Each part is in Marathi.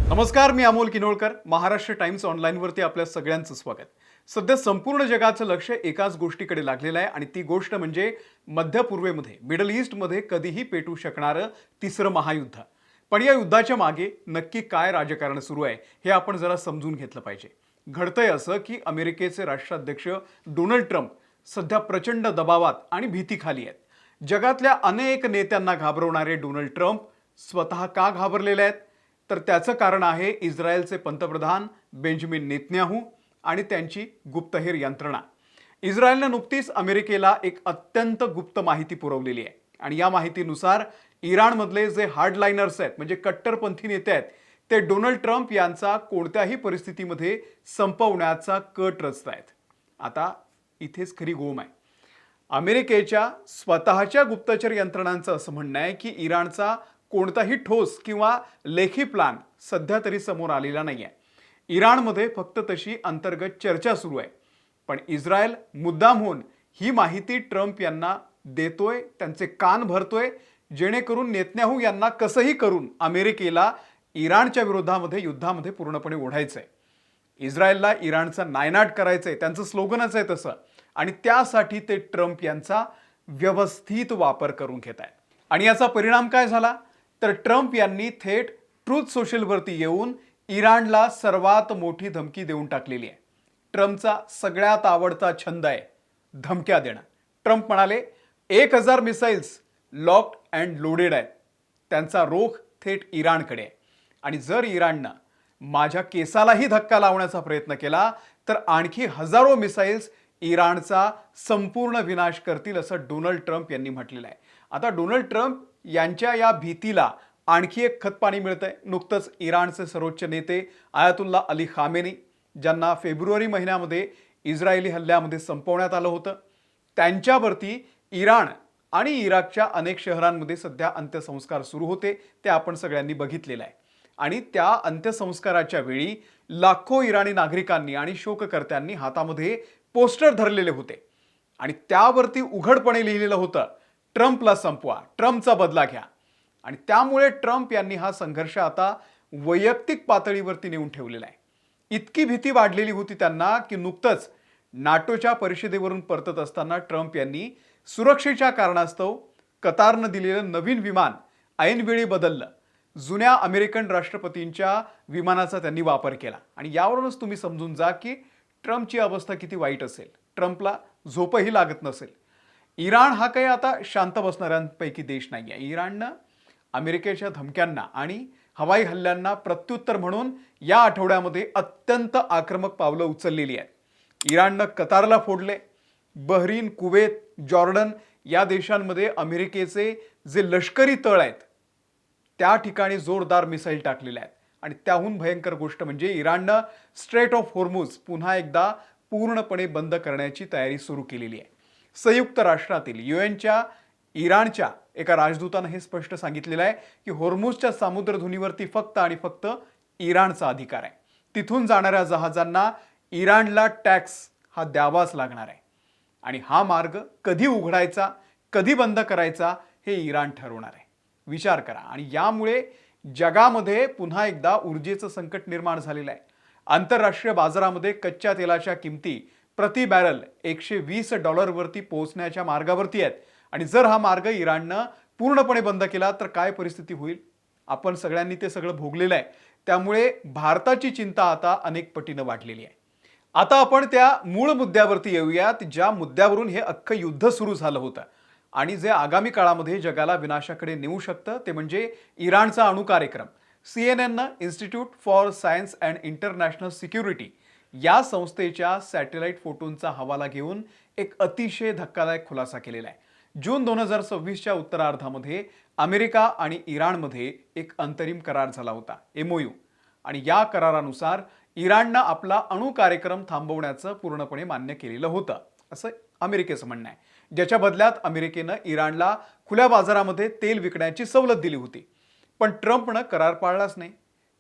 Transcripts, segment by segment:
नमस्कार, मी अमोल किनोळकर. महाराष्ट्र टाइम्स ऑनलाईनवरती आपल्या सगळ्यांचं स्वागत. सध्या संपूर्ण जगाचं लक्ष एकाच गोष्टीकडे लागलेलं आहे आणि ती गोष्ट म्हणजे मध्य पूर्वेमध्ये, मिडल ईस्टमध्ये कधीही पेटू शकणारं तिसरं महायुद्ध. पण या युद्धाच्या मागे नक्की काय राजकारण सुरू आहे हे आपण जरा समजून घेतलं पाहिजे. घडतंय असं की अमेरिकेचे राष्ट्राध्यक्ष डोनाल्ड ट्रम्प सध्या प्रचंड दबावात आणि भीतीखाली आहेत. जगातल्या अनेक नेत्यांना घाबरवणारे डोनाल्ड ट्रम्प स्वतः का घाबरलेले आहेत? तर त्याचं कारण आहे इस्रायलचे पंतप्रधान बेंजामिन नेतन्याहू आणि त्यांची गुप्तहेर यंत्रणा. इस्रायलनं नुकतीच अमेरिकेला एक अत्यंत गुप्त माहिती पुरवलेली आहे आणि या माहितीनुसार इराणमधले जे हार्डलाइनर्स आहेत, म्हणजे कट्टरपंथी नेते आहेत, ते डोनाल्ड ट्रम्प यांचा कोणत्याही परिस्थितीमध्ये संपवण्याचा कट रचतायत. आता इथेच खरी गोम आहे. अमेरिकेच्या स्वतःच्या गुप्तचर यंत्रणांचं असं म्हणणं आहे की इराणचा कोणताही ठोस किंवा लेखी प्लान सध्या तरी समोर आलेला नाही आहे. इराणमध्ये फक्त तशी अंतर्गत चर्चा सुरू आहे. पण इस्रायल मुद्दाम होऊन ही माहिती ट्रम्प यांना देतोय, त्यांचे कान भरतोय, जेणेकरून नेतन्याहू यांना कसंही करून अमेरिकेला इराणच्या विरोधामध्ये युद्धामध्ये पूर्णपणे ओढायचंय. इस्रायलला इराणचा नायनाट करायचंय, त्यांचं स्लोगनच आहे तसं. आणि त्यासाठी ते ट्रम्प यांचा व्यवस्थित वापर करून घेत आहेत. आणि याचा परिणाम काय झाला? तर ट्रम्प यांनी थेट ट्रूथ सोशलवरती येऊन इराणला सर्वात मोठी धमकी देऊन टाकलेली आहे. ट्रम्पचा सगळ्यात आवडता छंद आहे धमक्या देणं. ट्रम्प म्हणाले 1000 मिसाईल्स लॉक्ड अँड लोडेड आहेत. त्यांचा रोख थेट इराणकडे आहे आणि जर इराणनं माझ्या केसालाही धक्का लावण्याचा प्रयत्न केला तर आणखी हजारो मिसाईल्स इराणचा संपूर्ण विनाश करतील, असं डोनाल्ड ट्रम्प यांनी म्हटलेलं आहे. आता डोनाल्ड ट्रम्प यांच्या या भीतीला आणखी एक खतपाणी मिळतंय. नुकतंच इराणचे सर्वोच्च नेते आयातुल्ला अली खामेनी, ज्यांना फेब्रुवारी महिन्यामध्ये इस्रायली हल्ल्यामध्ये संपवण्यात आलं होतं, त्यांच्यावरती इराण आणि इराकच्या अनेक शहरांमध्ये सध्या अंत्यसंस्कार सुरू होते. ते आपण सगळ्यांनी बघितलेलं आहे. आणि त्या अंत्यसंस्काराच्या वेळी लाखो इराणी नागरिकांनी आणि शोककर्त्यांनी हातामध्ये पोस्टर धरलेले होते आणि त्यावरती उघडपणे लिहिलेलं होतं, ट्रम्पला संपवा, ट्रम्पचा बदला घ्या. आणि त्यामुळे ट्रम्प यांनी हा संघर्ष आता वैयक्तिक पातळीवरती नेऊन ठेवलेला आहे. इतकी भीती वाढलेली होती त्यांना की नुकतंच नाटोच्या परिषदेवरून परतत असताना ट्रम्प यांनी सुरक्षेच्या कारणास्तव कतारनं दिलेलं नवीन विमान ऐनवेळी बदललं. जुन्या अमेरिकन राष्ट्रपतींच्या विमानाचा त्यांनी वापर केला आणि यावरूनच तुम्ही समजून जा की ट्रम्पची अवस्था किती वाईट असेल. ट्रम्पला झोपही लागत नसेल. इराण हा काही आता शांत बसणाऱ्यांपैकी देश नाही आहे. इराणनं अमेरिकेच्या धमक्यांना आणि हवाई हल्ल्यांना प्रत्युत्तर म्हणून या आठवड्यामध्ये अत्यंत आक्रमक पावलं उचललेली आहेत. इराणनं कतारला फोडले. बहरीन, कुवेत, जॉर्डन या देशांमध्ये अमेरिकेचे जे लष्करी तळ आहेत त्या ठिकाणी जोरदार मिसाईल टाकलेल्या आहेत. आणि त्याहून भयंकर गोष्ट म्हणजे इराणनं स्ट्रेट ऑफ होर्मुझ पुन्हा एकदा पूर्णपणे बंद करण्याची तयारी सुरू केलेली आहे. संयुक्त राष्ट्रातील यूएनच्या इराणच्या एका राजदूतानं हे स्पष्ट सांगितलेलं आहे की होर्मुझच्या सामुद्रधुनीवरती फक्त आणि फक्त इराणचा अधिकार आहे. तिथून जाणाऱ्या जहाजांना इराणला टॅक्स हा द्यावाच लागणार आहे आणि हा मार्ग कधी उघडायचा, कधी बंद करायचा हे इराण ठरवणार आहे. विचार करा. आणि यामुळे जगामध्ये पुन्हा एकदा ऊर्जेचं संकट निर्माण झालेलं आहे. आंतरराष्ट्रीय बाजारामध्ये कच्च्या तेलाच्या किमती प्रति बॅरल $120 वरती पोहोचण्याच्या मार्गावरती आहेत. आणि जर हा मार्ग इराणनं पूर्णपणे बंद केला तर काय परिस्थिती होईल? आपण सगळ्यांनी ते सगळं भोगलेलं आहे. त्यामुळे भारताची चिंता आता अनेक पटीनं वाढलेली आहे. आता आपण त्या मूळ मुद्द्यावरती येऊयात, ज्या मुद्द्यावरून हे अख्खं युद्ध सुरू झालं होतं आणि जे आगामी काळामध्ये जगाला विनाशाकडे नेऊ शकतं ते म्हणजे इराणचा अणु कार्यक्रम. CNN institute for science and international security या संस्थेच्या सॅटेलाइट फोटोंचा हवाला घेऊन एक अतिशय धक्कादायक खुलासा केलेला आहे. जून 2026च्या उत्तरार्धामध्ये अमेरिका आणि इराणमध्ये एक अंतरिम करार झाला होता, MOU. आणि या करारानुसार इराणनं आपला अणु कार्यक्रम थांबवण्याचं पूर्णपणे मान्य केलेलं होतं, असं अमेरिकेचं म्हणणं आहे. ज्याच्या बदल्यात अमेरिकेनं इराणला खुल्या बाजारामध्ये तेल विकण्याची सवलत दिली होती. पण ट्रम्पनं करार पाळलाच नाही.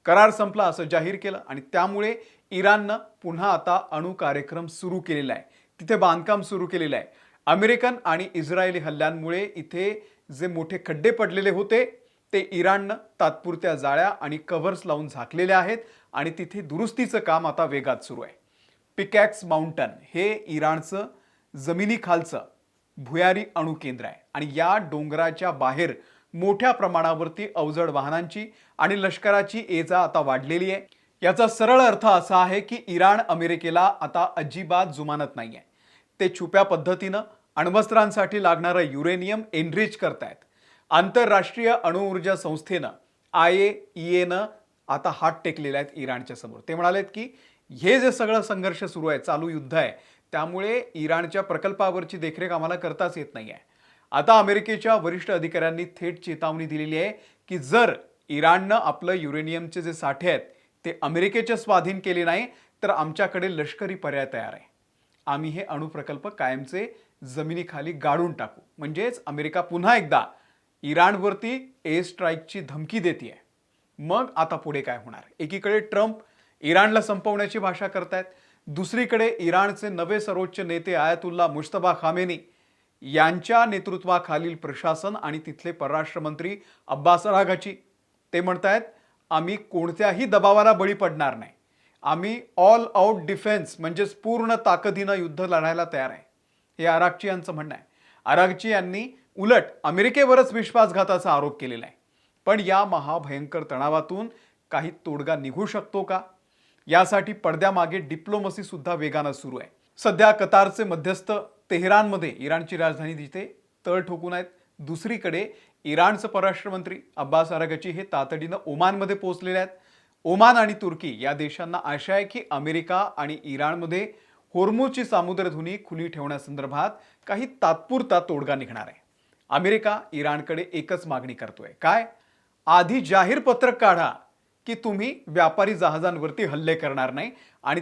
करार संपला असं जाहीर केलं आणि त्यामुळे इराणनं पुन्हा आता अणु कार्यक्रम सुरू केलेला आहे. तिथे बांधकाम सुरू केलेलं आहे. अमेरिकन आणि इस्रायली हल्ल्यांमुळे इथे जे मोठे खड्डे पडलेले होते ते इराणनं तात्पुरत्या जाळ्या आणि कव्हर्स लावून झाकलेले आहेत आणि तिथे दुरुस्तीचं काम आता वेगात सुरू आहे. पिकॅक्स माउंटन हे इराणचं जमिनीखालचं भुयारी अणु केंद्र आहे आणि या डोंगराच्या बाहेर मोठ्या प्रमाणावरती अवजड वाहनांची आणि लष्कराची ये-जा आता वाढलेली आहे. याचा सरळ अर्थ असा आहे की इराण अमेरिकेला आता अजिबात जुमानत नाहीये. ते छुप्या पद्धतीनं अण्वस्त्रांसाठी लागणारं युरेनियम एनरिच करतायत. आंतरराष्ट्रीय अणुऊर्जा संस्थेनं IAEAनं आता हात टेकलेले आहेत इराणच्या समोर. ते म्हणालेत की हे जे सगळं संघर्ष सुरू आहे, चालू युद्ध आहे, त्यामुळे इराणच्या प्रकल्पावरची देखरेख आम्हाला करताच येत नाहीये. आता अमेरिकेच्या वरिष्ठ अधिकाऱ्यांनी थेट चेतावणी दिलेली आहे की जर इराणनं आपलं युरेनियमचे जे साठे आहेत ते अमेरिकेच्या स्वाधीन केले नाही तर आमच्याकडे लष्करी पर्याय तयार आहे. आम्ही हे अणुप्रकल्प कायमचे जमिनीखाली गाडून टाकू. म्हणजेच अमेरिका पुन्हा एकदा इराणवरती एअर स्ट्राईकची धमकी देते. मग आता पुढे काय होणार? एकीकडे ट्रम्प इराणला संपवण्याची भाषा करतायत, दुसरीकडे इराणचे नवे सर्वोच्च नेते आयतुल्ला मुस्तफा खामेनी यांच्या नेतृत्वाखालील प्रशासन आणि तिथले परराष्ट्र मंत्री अब्बास अराघची ते म्हणतायत आम्ही कोणत्याही दबावाला बळी पडणार नाही. आम्ही ऑल आउट डिफेन्स म्हणजेच पूर्ण ताकदीनं युद्ध लढायला तयार आहे, हे अराघची यांचं म्हणणं आहे. अराघची यांनी उलट अमेरिकेवरच विश्वासघाताचा आरोप केलेला आहे. पण या महाभयंकर तणावातून काही तोडगा निघू शकतो का? यासाठी पडद्यामागे डिप्लोमसी सुद्धा वेगानं सुरू आहे. सध्या कतारचे मध्यस्थ तेहरानमध्ये इराणची राजधानी तिथे तळ ठोकून आहेत. दुसरीकडे इराणचे परराष्ट्र मंत्री अब्बास अराघची हे तातडीनं ओमानमध्ये पोहोचलेले आहेत. ओमान आणि तुर्की या देशांना आशा आहे की अमेरिका आणि इराणमध्ये होर्मुझची सामुद्रधुनी खुली ठेवण्यासंदर्भात काही तात्पुरता तोडगा निघणार आहे. अमेरिका इराणकडे एकच मागणी करतोय, काय? आधी जाहीर पत्रक काढा की तुम्ही व्यापारी जहाजांवरती हल्ले करणार नाही आणि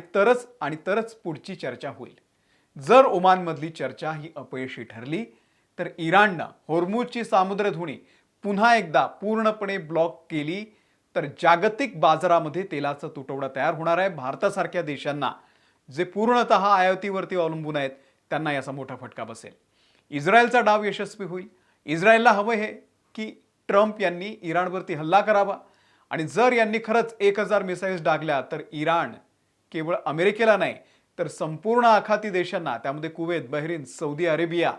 तरच पुढची चर्चा होईल. जर ओमानमधली चर्चा ही अपयशी ठरली तर इराणनं होर्मुझची सामुद्रधुनी पुन्हा एकदा पूर्णपणे ब्लॉक केली तर जागतिक बाजारामध्ये तेलाचा तुटवडा तयार होणार आहे. भारतासारख्या देशांना जे पूर्णतः आयातीवरती अवलंबून आहेत त्यांना याचा मोठा फटका बसेल. इस्रायलचा डाव यशस्वी होईल. इस्रायलला हवं हे की ट्रम्प यांनी इराणवरती हल्ला करावा आणि जर यांनी खरंच 1000 मिसाईल्स डागल्या तर इराण केवळ अमेरिकेला नाही तर संपूर्ण आखाती देशांना, त्यामध्ये कुवेत, बहरीन, सौदी अरेबिया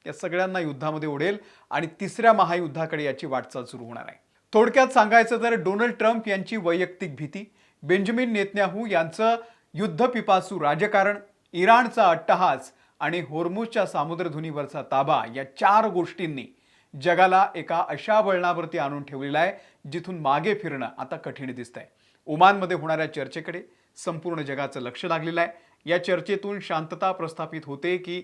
या सगळ्यांना युद्धामध्ये ओढेल आणि तिसऱ्या महायुद्धाकडे याची वाटचाल सुरू होणार आहे. थोडक्यात सांगायचं तर डोनाल्ड ट्रम्प यांची वैयक्तिक भीती, बेंजामिन नेतन्याहू यांचं युद्धपिपासू राजकारण, इराणचा अट्टहास आणि होर्मुझच्या सामुद्रधुनीवरचा ताबा या 4 गोष्टींनी जगाला एका अशा वळणावरती आणून ठेवलेला आहे जिथून मागे फिरणं आता कठीण दिसतंय. ओमानमध्ये होणाऱ्या चर्चेकडे संपूर्ण जगाचं लक्ष लागलेलं आहे. या चर्चेतून शांतता प्रस्थापित होते की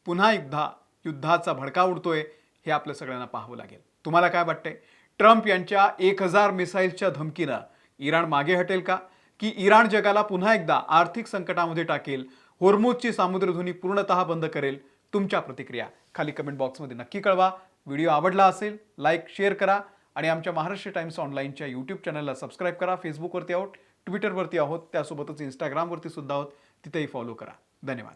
पुन्हा एकदा युद्धाचा भडका उडतोय हे आपल्या सगळ्यांना पाहावं लागेल. तुम्हाला काय वाटतंय? ट्रम्प यांच्या 1000 मिसाईल्सच्या धमकीनं इराण मागे हटेल का? की इराण जगाला पुन्हा एकदा आर्थिक संकटामध्ये टाकेल, होर्मुझची सामुद्रधुनी पूर्णतः बंद करेल? तुमच्या प्रतिक्रिया खाली कमेंट बॉक्समध्ये नक्की कळवा. व्हिडिओ आवडला असेल लाईक शेअर करा आणि आमच्या महाराष्ट्र टाइम्स ऑनलाईनच्या यूट्यूब चॅनलला सबस्क्राईब करा. फेसबुकवरती आहोत, ट्विटरवरती आहोत, त्यासोबतच इंस्टाग्रामवरती सुद्धा आहोत, तिथेही फॉलो करा. धन्यवाद.